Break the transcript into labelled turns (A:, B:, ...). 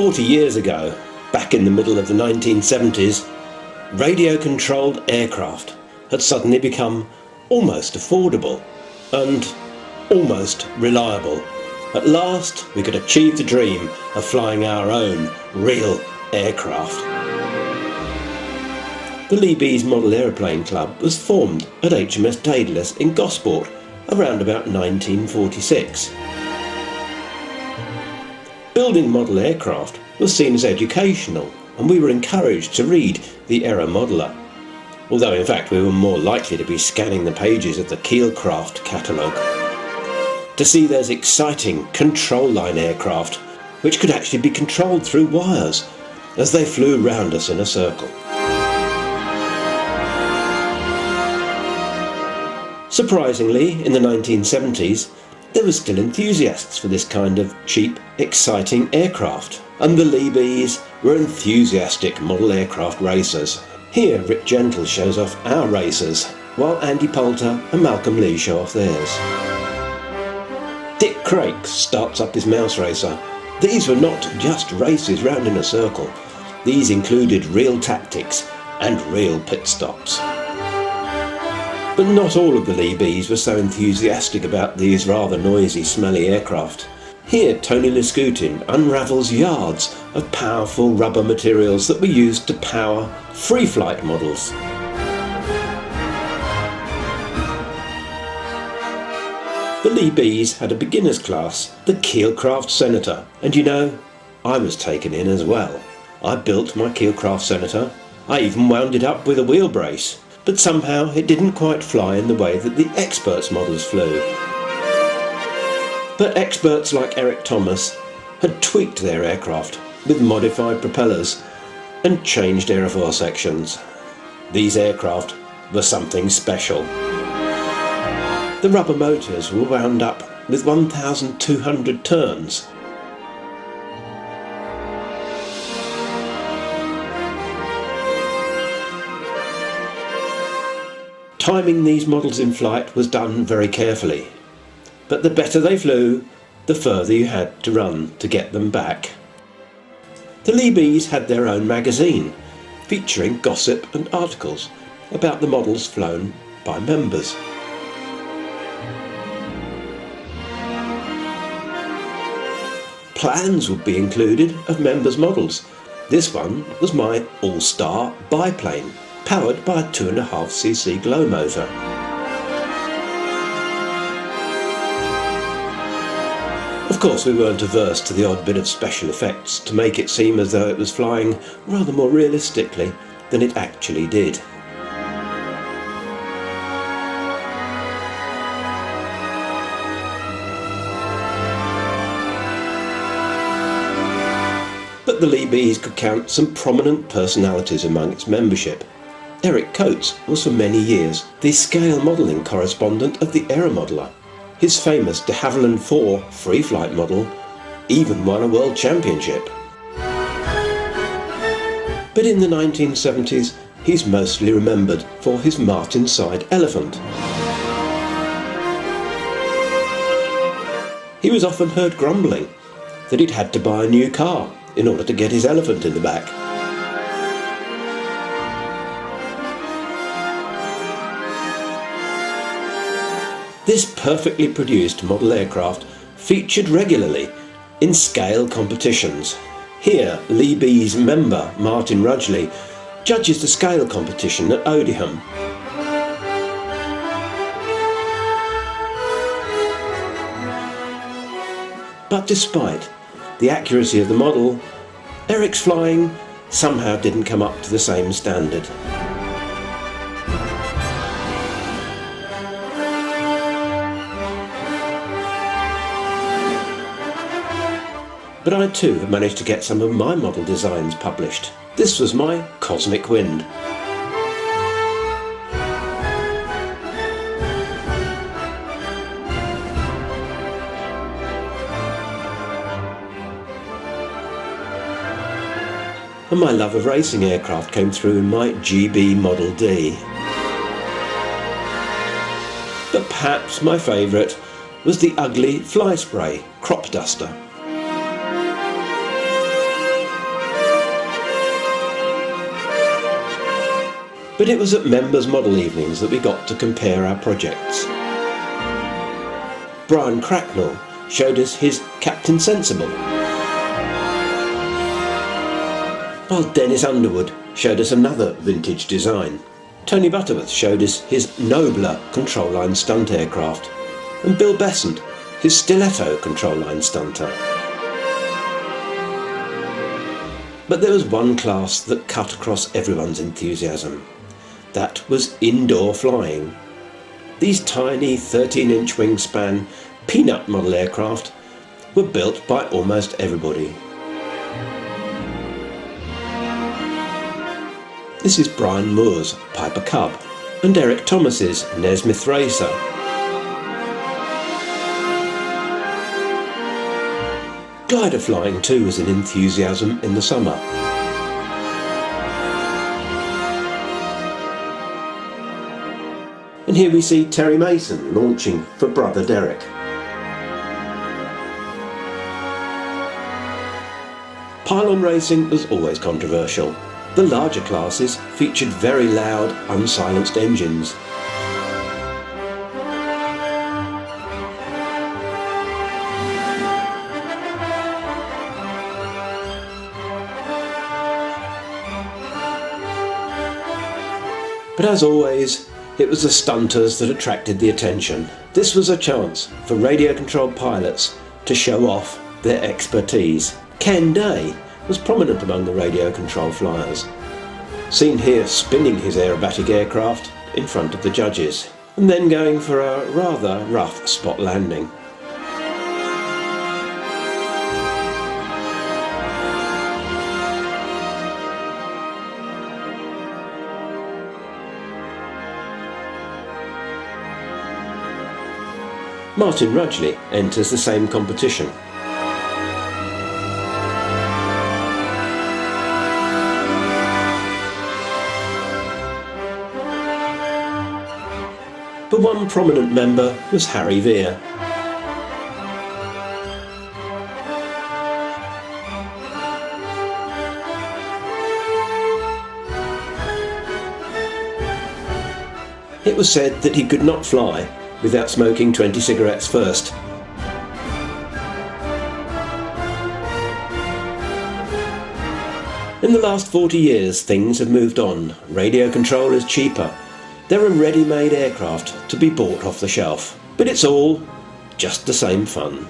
A: 40 years ago, back in the middle of the 1970s, radio-controlled aircraft had suddenly become almost affordable and almost reliable. At last, we could achieve the dream of flying our own real aircraft. The LeeBees Model Aeroplane Club was formed at HMS Daedalus in Gosport around about 1946. Building model aircraft was seen as educational, and we were encouraged to read the Aero Modeller, although in fact we were more likely to be scanning the pages of the Keelcraft catalogue to see those exciting control line aircraft which could actually be controlled through wires as they flew round us in a circle. Surprisingly, in the 1970s, there were still enthusiasts for this kind of cheap, exciting aircraft, and the LeeBees were enthusiastic model aircraft racers. Here Rick Gentle shows off our racers, while Andy Poulter and Malcolm Lee show off theirs. Dick Craik starts up his Mouse Racer. These were not just races round in a circle. These included real tactics and real pit stops. But not all of the LeeBees were so enthusiastic about these rather noisy, smelly aircraft. Here Tony Lescutin unravels yards of powerful rubber materials that were used to power free flight models. The LeeBees had a beginner's class, the Keelcraft Senator, and you know, I was taken in as well. I built my Keelcraft Senator. I even wound it up with a wheel brace, but somehow it didn't quite fly in the way that the experts models flew. But experts like Eric Thomas had tweaked their aircraft with modified propellers and changed aerofoil sections. These aircraft were something special. The rubber motors were wound up with 1,200 turns. Timing these models in flight was done very carefully, but the better they flew, the further you had to run to get them back. The LeeBees had their own magazine, featuring gossip and articles about the models flown by members. Plans would be included of members' models. This one was my all-star biplane, powered by a 2.5cc glow motor. Of course, we weren't averse to the odd bit of special effects to make it seem as though it was flying rather more realistically than it actually did. But the LeeBees could count some prominent personalities among its membership. Eric Coates was for many years the scale modelling correspondent of the Aero Modeller. His famous de Havilland 4 free flight model even won a world championship. But in the 1970s, he's mostly remembered for his Martinside Elephant. He was often heard grumbling that he'd had to buy a new car in order to get his elephant in the back. This perfectly produced model aircraft featured regularly in scale competitions. Here, LeeBees member Martin Rudgley judges the scale competition at Odiham. But despite the accuracy of the model, Eric's flying somehow didn't come up to the same standard. But I too have managed to get some of my model designs published. This was my Cosmic Wind. And my love of racing aircraft came through in my GB Model D. But perhaps my favourite was the ugly fly spray crop duster. But it was at members' model evenings that we got to compare our projects. Brian Cracknell showed us his Captain Sensible, while Dennis Underwood showed us another vintage design. Tony Butterworth showed us his nobler control line stunt aircraft, and Bill Besant his stiletto control line stunter. But there was one class that cut across everyone's enthusiasm. That was indoor flying. These tiny 13-inch wingspan peanut model aircraft were built by almost everybody. This is Brian Moore's Piper Cub and Eric Thomas's Nesmith Racer. Glider flying too was an enthusiasm in the summer. And here we see Terry Mason launching for brother Derek. Pylon racing was always controversial. The larger classes featured very loud, unsilenced engines. But as always, it was the stunters that attracted the attention. This was a chance for radio-controlled pilots to show off their expertise. Ken Day was prominent among the radio-controlled flyers, seen here spinning his aerobatic aircraft in front of the judges, and then going for a rather rough spot landing. Martin Rudgley enters the same competition. But one prominent member was Harry Veer. It was said that he could not fly without smoking 20 cigarettes first. In the last 40 years, things have moved on. Radio control is cheaper. There are ready-made aircraft to be bought off the shelf. But it's all just the same fun.